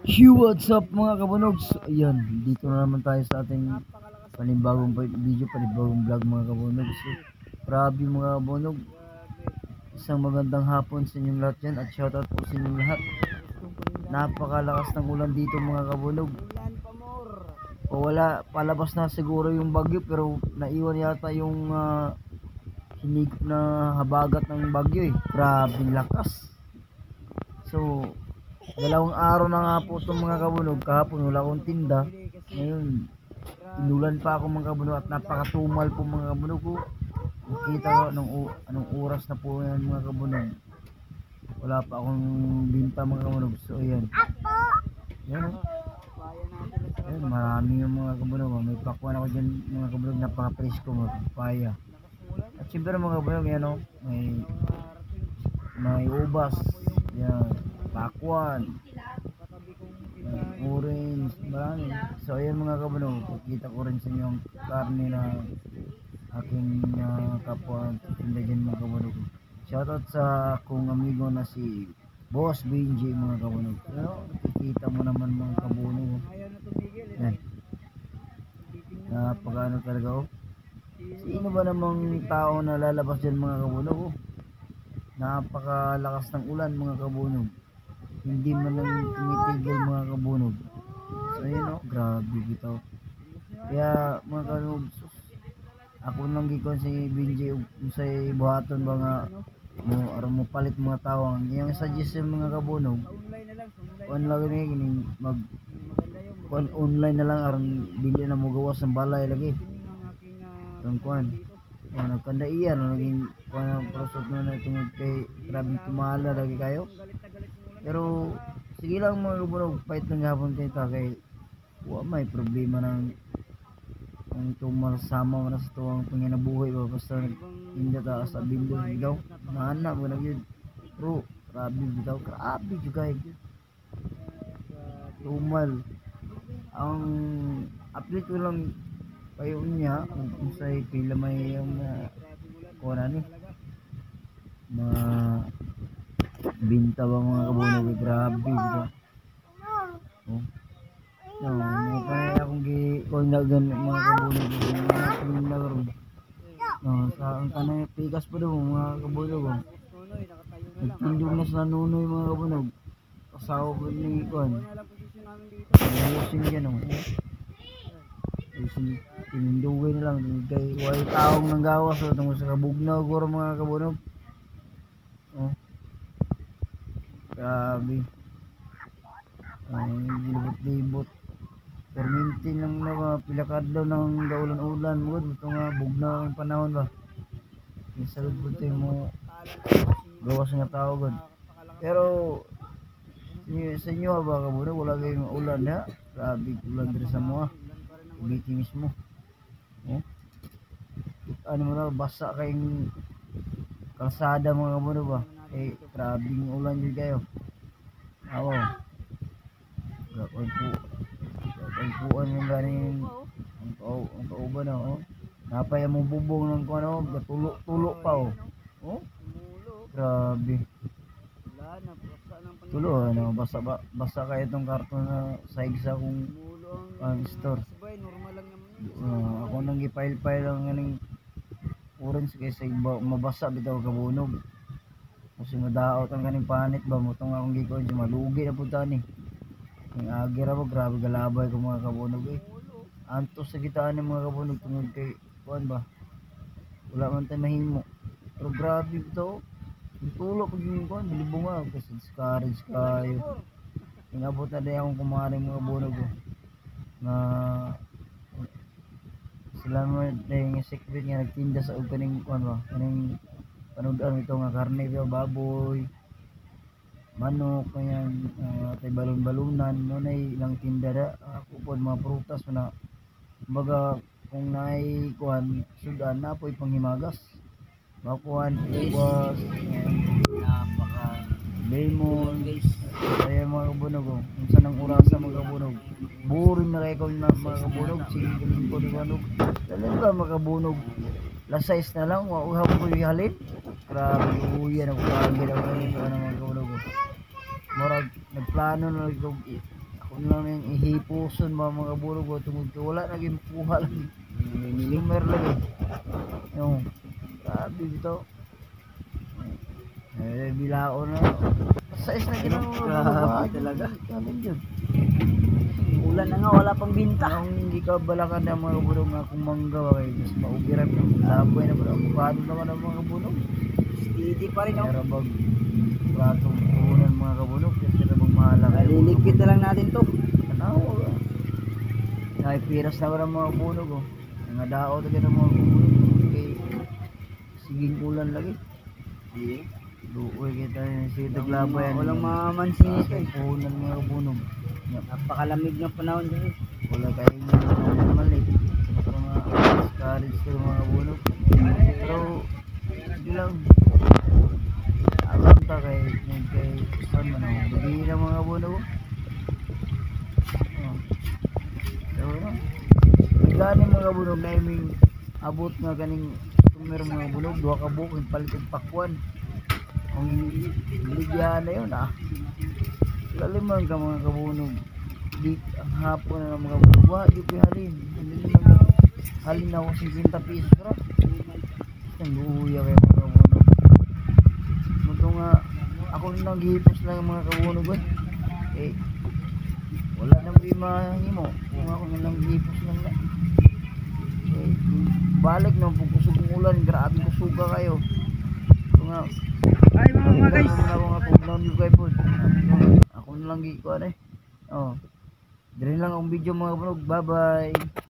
Yo, what's up mga kabunogs? Ayan, dito na naman tayo sa ating panibagong video, panibagong vlog mga kabunogs. So, grabe mga kabunog, isang magandang hapon sa inyong lahat yan at shoutout po sa inyong lahat. Napakalakas ng ulan dito mga kabunog. O wala, palabas na siguro yung bagyo pero naiwan yata yung hinigop na habagat ng bagyo eh. Grabe lakas. So, dalawang araw na nga po itong mga kabunog. Kahapon wala akong tinda. Ngayon, inulan pa ako mga kabunog at napakatumal po mga kabunog ko. Nakita ko anong oras na po yan mga kabunog. Wala pa akong binta mga kabunog. So, ayan. Yan o. Ayan, marami yung mga kabunog. May pakwan ako dyan mga kabunog. Napaka-presko mga papaya. At siyempre mga kabunog, yan o. May ubas. Yan. Pakwan. Orange, marami. So ayan mga kabunog, kita ko rin sa inyo ang karne na aking kapwa tinda dyan mga kabunog. Shoutout sa akong amigo na si Boss Benji mga kabunog. Pero nakikita mo naman mga kabunog. Yan. Napakaano talaga oh. Sino ba namang tao na lalabas dyan mga kabunog oh. Napakalakas ng ulan mga kabunog. Hindi man lang tumitigil mga kabunog. So yun o, grabe bitaw. Kaya mga kabunog, ako nang gikon si Benji sa buhaton ba nga mo palit mga tawang. Yung suggestion mga kabunog, online gini mag online na lang aron bili na mo gawas ng balay lagi. Kuan nagkanda iyan naging kuan prosot na tungod kay grabe tumala lagi kayo. Pero sige lang mga kabunog, fight lang hapon kayo kay may problema ng tumal sama mo na sa tuwang panginabuhay ba basta hindi ta sa bindo daw nana mo na yun bro. Grabe bitaw, grabe juga yun tumal. Ang update ko lang kayo niya kung sa pila may yung kuha ni mga binta ba mga kabunog. Grabe bitaw oh. No, may kaya akong gi-kondagan mga kabunog mga pinagaro. No, sa ang kanang pikas pa daw mga kabunog. Nagtindog na sa nunoy mga kabunog. Kasawa ko ni Kuan. Ayusin yan o. Ayusin, tinindugay na lang. Kay way taong nang gawas o tungkol sa kabugnaw ko mga kabunog. Oh. Grabe. Ay, libot-libot. Permintin lang na pilakadlaw ng daulan-ulan mo ito nga bugnaw ang panahon ba. Isalud po ito mo gawas nga tao god. Pero sa inyo ba kabunog wala kayong ulan na? Grabe ulan diri sa mga Cavite mismo. Oh. Ano mo na basa kayong kalsada mga kabunog ba? Eh grabing ulan din kayo. Awo. Gapon po. Puan yung ganing ang kauban na oh. Napaya mo bubong ng kuno, tulo pa oh. Oh. Grabe. Tulo ano basa kaya itong karton na saig sa akong store. Ako nang gipile-file lang ganing orange kaysa mabasa bitaw kabunog. Kasi madaot ang ganing panit ba mo tong akong gikon malugi na punta ni. Yung agira mo, grabe galabay ko mga kabunog eh. Antos sa gitaan ng mga kabunog tungod kay kuan ba? Wala man tayo mahimo. Pero grabe ito. Yung tulog pag yung kuan, bilibunga kasi discourage kayo. Inabot na din akong kumaring mga kabunog ko. Na sila mo dahil yung secret nga nagtinda sa og kaning kuan ba? Kaning panudan ito nga karne baboy. Manok kanyan tay balon-balunan mo na ilang tindera ako po mga prutas na baga kung naay kuan sudan na po'y panghimagas bakuan ubas napaka lemon kaya mga kabunog unsa nang orasa mga kabunog burin na kay ko na mga kabunog singilin ko ni kanog talaga mga kabunog lasais na lang wa ko halin grabe uyan ako kagid ako ni mga kabunog murag nagplano na ko Kung lang yung ihipuson mga kabunog o tungod ka wala naging kuha lagi. Sumer lagi. Yung grabe ito. Bilao na. Size na ginawa mga Grabe talaga. Kanin yun. Ulan na nga, wala pang binta. Kung hindi ka balakan ng mga kabunog nga kung mangga kay mas maugiran ng laboy na pala. Bukado naman ang mga kabunog. Steady pa rin, oh. Pero bag platong punan mga kabunog. Kasi bang mahala kayo. Liligpit na lang natin to. Tanaw. Ay, piras na wala mga kabunog, oh. Nga dao talaga ng mga kabunog. Okay. Siging ulan lagi. Sige. Luoy kita yung sitag labayan. Walang mamansin ito, eh. Punan mga kabunog. Napakalamig ng panahon dyan, eh. Wala kayo naman eh. Mga discourage ko mga kabunog. Pero, hindi lang. Alam ta kay saan man ako. Bigyan na mga kabunog. So, no? Gani mga kabunog na iming abot nga kaning tumer mga kabunog. Dua ka buok yung palit yung pakwan. Ang ligyan na yun laliman ka mga kabunog. Di ang hapon na mga kabunog. Wah, di ko halin. Halin ako 50 piso ra. Ang luya kayo mga kabunog. Muto nga ako nang gihipos lang ang mga kabunog eh. Wala nang mahimo. Kung ako nang gihipos lang na. Eh, balik na po kusog ng ulan. Grabe kusuga kayo. Ito nga. Ay, mga guys. Ako na lang gikuan eh. Oh. Dire lang ang video mga kabunog. Bye-bye.